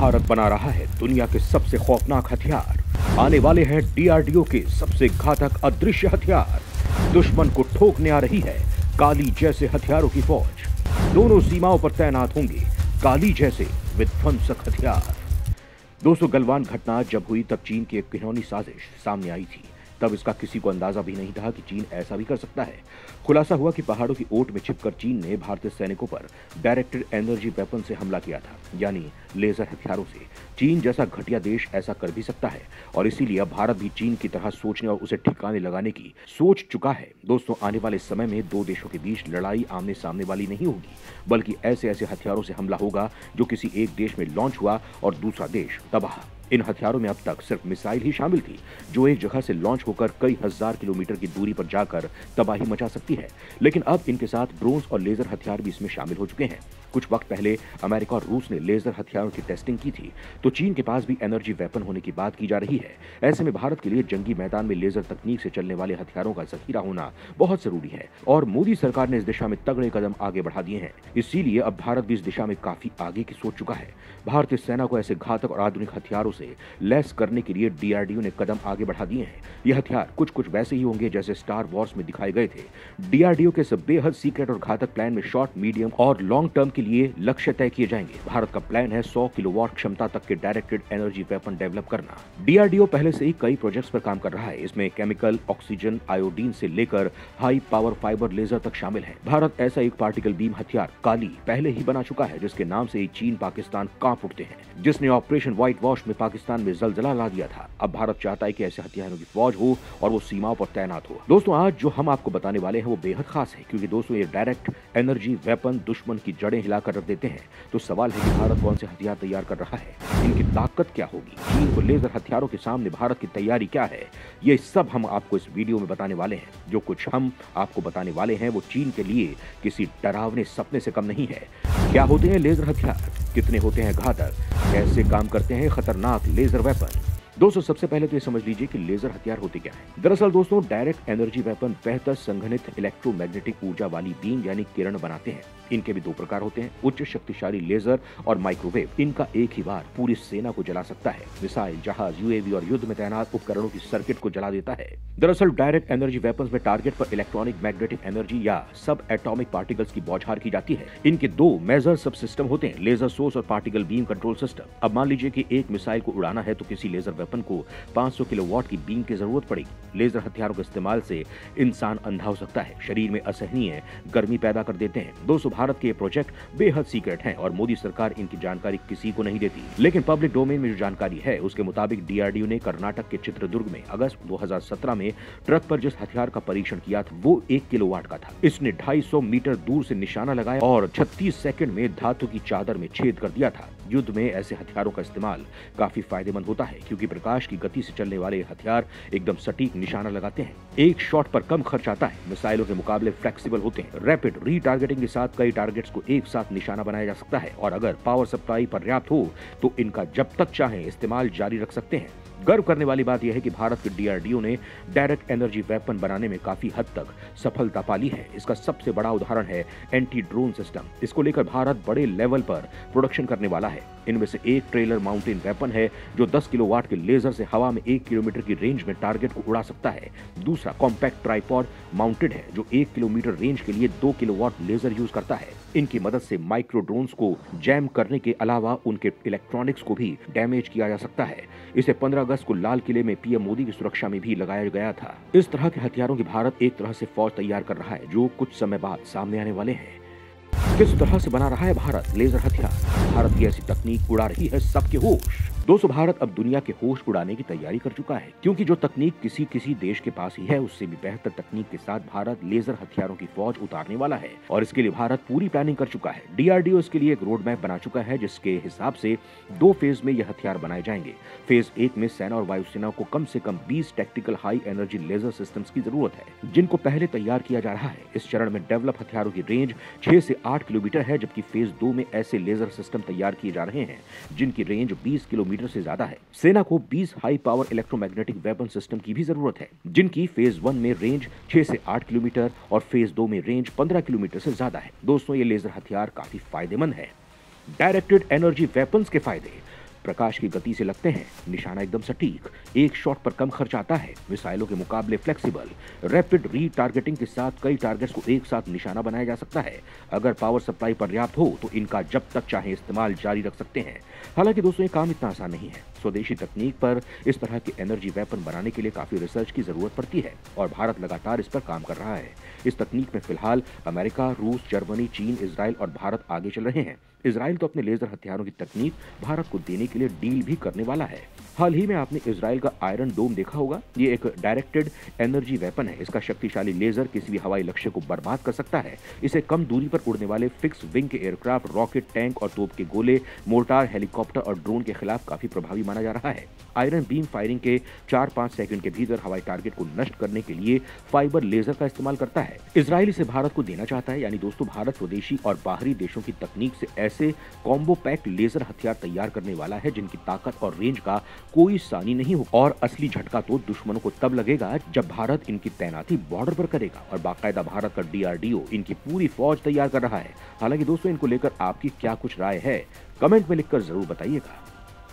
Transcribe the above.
भारत बना रहा है दुनिया के सबसे खौफनाक हथियार। आने वाले हैं डीआरडीओ के सबसे घातक अदृश्य हथियार। दुश्मन को ठोकने आ रही है काली जैसे हथियारों की फौज। दोनों सीमाओं पर तैनात होंगे काली जैसे विध्वंसक हथियार। दोस्तों, गलवान घटना जब हुई तब चीन की एक घिनौनी साजिश सामने आई थी। तब इसका किसी को अंदाजा भी नहीं था कि चीन ऐसा भी कर सकता है। खुलासा हुआ कि पहाड़ों की ओट में छिपकर चीन ने भारतीय सैनिकों पर डायरेक्टेड एनर्जी वेपन से हमला किया था, यानी लेजर हथियारों से। चीन जैसा घटिया देश ऐसा कर भी सकता है और इसीलिए अब भारत भी चीन की तरह सोचने और उसे ठिकाने लगाने की सोच चुका है। दोस्तों, आने वाले समय में दो देशों के बीच लड़ाई आमने सामने वाली नहीं होगी, बल्कि ऐसे ऐसे हथियारों से हमला होगा जो किसी एक देश में लॉन्च हुआ और दूसरा देश तबाह। इन हथियारों में अब तक सिर्फ मिसाइल ही शामिल थी, जो एक जगह से लॉन्च होकर कई हजार किलोमीटर की दूरी पर जाकर तबाही मचा सकती है। लेकिन अब इनके साथ ड्रोन्स और लेजर हथियार भी इसमें शामिल हो चुके हैं। कुछ वक्त पहले अमेरिका और रूस ने लेजर हथियारों की टेस्टिंग की थी, तो चीन के पास भी एनर्जी वेपन होने की बात की जा रही है। ऐसे में भारत के लिए जंगी मैदान में लेजर तकनीक से चलने वाले हथियारों का जखीरा होना बहुत जरूरी है और मोदी सरकार ने इस दिशा में तगड़े कदम आगे बढ़ा दिए हैं। इसीलिए अब भारत भी इस दिशा में काफी आगे की सोच चुका है। भारतीय सेना को ऐसे घातक और आधुनिक हथियारों से लैस करने के लिए डीआरडीओ ने कदम आगे बढ़ा दिए हैं। ये हथियार कुछ कुछ वैसे ही होंगे जैसे स्टार वॉर्स में दिखाए गए थे। डीआरडीओ के सब बेहद सीक्रेट और घातक प्लान में शॉर्ट, मीडियम और लॉन्ग टर्म के लिए लक्ष्य तय किए जाएंगे। भारत का प्लान है 100 किलोवाट क्षमता तक के डायरेक्टेड एनर्जी वेपन डेवलप करना। डीआरडीओ पहले से ही कई प्रोजेक्ट्स पर काम कर रहा है। इसमें केमिकल, ऑक्सीजन, आयोडीन से लेकर हाई पावर फाइबर लेजर तक शामिल है। भारत ऐसा एक पार्टिकल बीम हथियार काली पहले ही बना चुका है, जिसके नाम से ही चीन पाकिस्तान कांप उठते हैं, जिसने ऑपरेशन व्हाइट वॉश में पाकिस्तान में जलजला ला दिया था। अब भारत चाहता है कि ऐसे हथियारों की फौज हो और वो सीमाओं पर तैनात हो। दोस्तों, आज जो हम आपको बताने वाले हैं वो बेहद खास है, क्योंकि दोस्तों ये डायरेक्ट एनर्जी वेपन दुश्मन की जड़ें हिलाकर रख देते हैं। तो सवाल है कि भारत कौन से हथियार तैयार कर रहा है, इनकी ताकत क्या होगी, चीन को लेजर हथियारों के सामने भारत की तैयारी क्या है, ये सब हम आपको इस वीडियो में बताने वाले हैं। जो कुछ हम आपको बताने वाले हैं वो चीन के लिए किसी डरावने सपने से कम नहीं है। क्या होते हैं लेजर हथियार, कितने होते हैं घातक, कैसे काम करते हैं खतरनाक लेजर वेपन। दोस्तों, सबसे पहले तो ये समझ लीजिए कि लेजर हथियार होते क्या हैं। दरअसल दोस्तों, डायरेक्ट एनर्जी वेपन बेहतर संघनित इलेक्ट्रोमैग्नेटिक ऊर्जा वाली बीम यानी किरण बनाते हैं। इनके भी दो प्रकार होते हैं, उच्च शक्तिशाली लेजर और माइक्रोवेव। इनका एक ही बार पूरी सेना को जला सकता है। मिसाइल, जहाज, यूएवी और युद्ध में तैनात उपकरणों की सर्किट को जला देता है। दरअसल डायरेक्ट एनर्जी वेपन्स में टारगेट पर इलेक्ट्रॉनिक मैग्नेटिक एनर्जी या सब एटॉमिक पार्टिकल्स की बौछार की जाती है। इनके दो मेजर सब सिस्टम होते हैं, लेजर सोर्स और पार्टिकल बीम कंट्रोल सिस्टम। अब मान लीजिए कि एक मिसाइल को उड़ाना है तो किसी लेजर वेपन को 500 किलोवाट की बीम की जरूरत पड़ेगी। लेजर हथियारों के इस्तेमाल से इंसान अंधा हो सकता है, शरीर में असहनीय गर्मी पैदा कर देते हैं। दोस्तों, भारत के प्रोजेक्ट बेहद सीक्रेट हैं और मोदी सरकार इनकी जानकारी किसी को नहीं देती। लेकिन पब्लिक डोमेन में जो जानकारी है उसके मुताबिक डीआरडीओ ने कर्नाटक के चित्रदुर्ग में अगस्त 2017 में ट्रक पर जिस हथियार का परीक्षण किया था वो 1 किलोवाट का था। इसने 250 मीटर दूर से निशाना लगाया और 36 सेकंड में धातु की चादर में छेद कर दिया था। युद्ध में ऐसे हथियारों का इस्तेमाल काफी फायदेमंद होता है, क्योंकि प्रकाश की गति से चलने वाले हथियार एकदम सटीक निशाना लगाते हैं। एक शॉट पर कम खर्च आता है, मिसाइलों के मुकाबले फ्लेक्सिबल होते हैं। रैपिड रीटारगेटिंग के साथ कई टारगेट्स को एक साथ निशाना बनाया जा सकता है और अगर पावर सप्लाई पर्याप्त हो तो इनका जब तक चाहें इस्तेमाल जारी रख सकते हैं। गर्व करने वाली बात यह है कि भारत के डीआरडीओ ने डायरेक्ट एनर्जी वेपन बनाने में काफी हद तक सफलता पाली है। इसका सबसे बड़ा उदाहरण है एंटी ड्रोन सिस्टम। इसको लेकर भारत बड़े लेवल पर प्रोडक्शन करने वाला है। इनमें से एक ट्रेलर माउंटेन वेपन है जो 10 किलोवाट के लेजर से हवा में 1 किलोमीटर की रेंज में टारगेट को उड़ा सकता है। दूसरा कॉम्पैक्ट ट्राइपॉड माउंटेड है जो 1 किलोमीटर रेंज के लिए 2 किलोवाट लेजर यूज करता है। इनकी मदद से माइक्रो ड्रोन्स को जैम करने के अलावा उनके इलेक्ट्रॉनिक्स को भी डैमेज किया जा सकता है। इसे 15 अगस्त को लाल किले में पीएम मोदी की सुरक्षा में भी लगाया गया था। इस तरह के हथियारों की भारत एक तरह से फौज तैयार कर रहा है जो कुछ समय बाद सामने आने वाले हैं। किस तरह से बना रहा है भारत लेजर हथियार। भारत की ऐसी तकनीक उड़ा रही है सबके होश। दोस्तों, भारत अब दुनिया के होश उड़ाने की तैयारी कर चुका है, क्योंकि जो तकनीक किसी देश के पास ही है उससे भी बेहतर तकनीक के साथ भारत लेजर हथियारों की फौज उतारने वाला है और इसके लिए भारत पूरी प्लानिंग कर चुका है। डीआरडीओ इसके लिए एक रोड मैप बना चुका है, जिसके हिसाब से 2 फेज में यह हथियार बनाए जाएंगे। फेज 1 में सेना और वायुसेना को कम से कम 20 tactical high energy laser systems की जरूरत है, जिनको पहले तैयार किया जा रहा है। इस चरण में डेवलप हथियारों की रेंज 6 से 8 किलोमीटर है, जबकि फेज 2 में ऐसे लेजर सिस्टम तैयार किए जा रहे हैं जिनकी रेंज 20 किलोमीटर से ज्यादा है। सेना को 20 high power electromagnetic weapon system की भी जरूरत है, जिनकी फेज 1 में रेंज 6 से 8 किलोमीटर और फेज 2 में रेंज 15 किलोमीटर से ज्यादा है। दोस्तों, ये लेजर हथियार काफी फायदेमंद है। डायरेक्टेड एनर्जी वेपन्स के फायदे। प्रकाश की गति से लगते हैं, निशाना एकदम सटीक, एक शॉट पर कम खर्च आता है, मिसाइलों के मुकाबले फ्लेक्सिबल, रैपिड रीटारगेटिंग के साथ कई टारगेट्स को एक साथ निशाना बनाया जा सकता है। अगर पावर सप्लाई पर्याप्त हो तो इनका जब तक चाहे इस्तेमाल जारी रख सकते हैं। हालांकि दोस्तों ये काम इतना आसान नहीं है। स्वदेशी तकनीक पर इस तरह के एनर्जी वेपन बनाने के लिए काफी रिसर्च की जरूरत पड़ती है और भारत लगातार इस पर काम कर रहा है। इस तकनीक में फिलहाल अमेरिका, रूस, जर्मनी, चीन, इजराइल और भारत आगे चल रहे हैं। इजराइल तो अपने लेजर हथियारों की तकनीक भारत को देने के लिए डील भी करने वाला है। हाल ही में आपने इजराइल का आयरन डोम देखा होगा। ये एक डायरेक्टेड एनर्जी वेपन है। इसका शक्तिशाली लेजर किसी भी हवाई लक्ष्य को बर्बाद कर सकता है। इसे कम दूरी पर उड़ने वाले फिक्स विंग के एयरक्राफ्ट, रॉकेट, टैंक और तोप के गोले, मोर्टार, हेलीकॉप्टर और ड्रोन के खिलाफ काफी प्रभावी माना जा रहा है। आयरन बीम फायरिंग के 4-5 सेकंड के भीतर हवाई टारगेट को नष्ट करने के लिए फाइबर लेजर का इस्तेमाल करता है। इजराइल इसे भारत को देना चाहता है। यानी दोस्तों, भारत स्वदेशी और बाहरी देशों की तकनीक से ऐसे कॉम्बो पैक्ड लेजर हथियार तैयार करने वाला है जिनकी ताकत और रेंज का कोई सानी नहीं हो। और असली झटका तो दुश्मनों को तब लगेगा जब भारत इनकी तैनाती बॉर्डर पर करेगा और बाकायदा भारत का DRDO इनकी पूरी फौज तैयार कर रहा है। हालांकि दोस्तों, इनको लेकर आपकी क्या कुछ राय है, कमेंट में लिखकर जरूर बताइएगा।